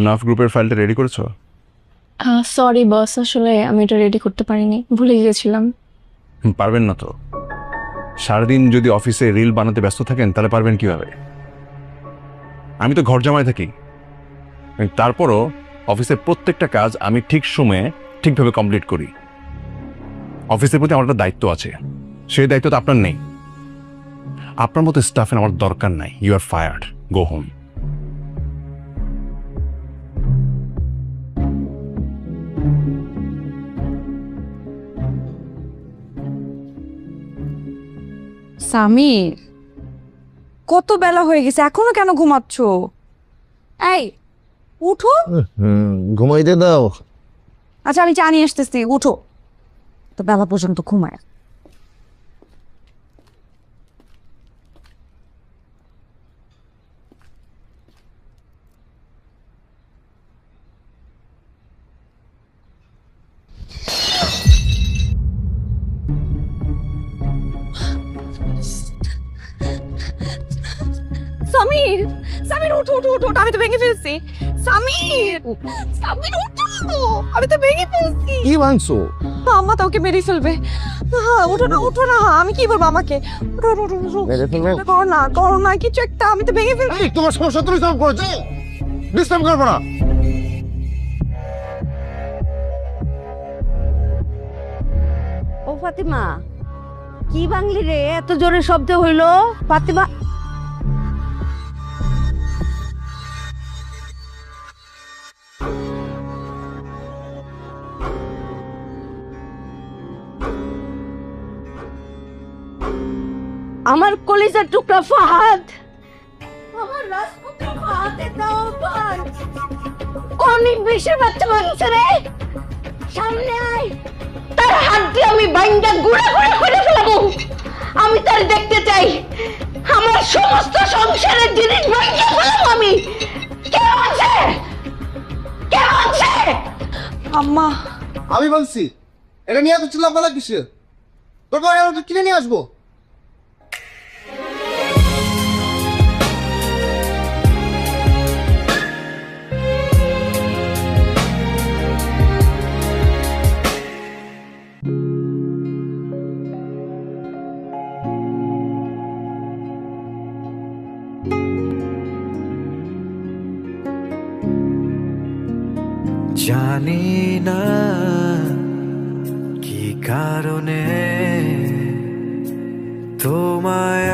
নাফ গ্রুপের ফাইলটা রেডি করেছো? সরি বস, আসলে আমি এটা রেডি করতে পারিনি, ভুলে গিয়েছিলাম। পারবেন না তো? সারাদিন যদি অফিসে রিল বানাতে ব্যস্ত থাকেন তাহলে পারবেন কিভাবে? আমি তো ঘর জামাই থাকি, তারপরও অফিসের প্রত্যেকটা কাজ আমি ঠিক সময়ে ঠিকভাবে কমপ্লিট করি। অফিসের প্রতি আমার একটা দায়িত্ব আছে, সেই দায়িত্ব তো আপনার নেই। আপনার মতো স্টাফের আমার দরকার নাই। You are fired, go home. Samir, কত বেলা হয়ে গেছে, এখনো কেন ঘুমাচ্ছ? এই উঠো। ঘুমাইতে দাও। আচ্ছা আমি চা নিয়ে আসতেছি, উঠো। তো বেলা পর্যন্ত ঘুমায়। সামির, সামির উঠো উঠো উঠো, আমি তো ভেঙে ফেলছি। সামির, সামির উঠো, আমি তো ভেঙে ফেলছি। কি ভাঙছো? আম্মা তো ওকে মেরে ফেলবে। উঠো না উঠো না, আমি কি বলবো আমাকে? উঠো উঠো উঠো, উঠো। মেরে ফেলবে? করো না কিছু একটা, আমি তো ভেঙে ফেলছি। এই তোমার সমস্যা তুমি সলভ করো, যাও। ডিস্টার্ব করবো না। ও ফাতিমা, কি বাংলি রে, এত জোরে শব্দ হইলো? ফাতিমা, আমার কলিজার টুকরা ফাহাদ, আমার রাজপুত্র ফাহাদের দাও পান। অনেক বেশি বাচ্চা মানুষ রে, সামনে আয়, তার হাত দিয়ে আমি বাইন্দা গুড়া গুড়া করে ফেলবো। আমি তার দেখতে চাই, আমার সমস্ত সংসারের জিনিস বাইন্দা ফেলবো আমি। কে আছে? কে আছে? আম্মা, আমি বলছি এটা নিয়ে এত চিল্লাপালা কিসের? তোর পরে আমি কিনে নিয়ে আসবো। জানি না কি কারণে তোমায়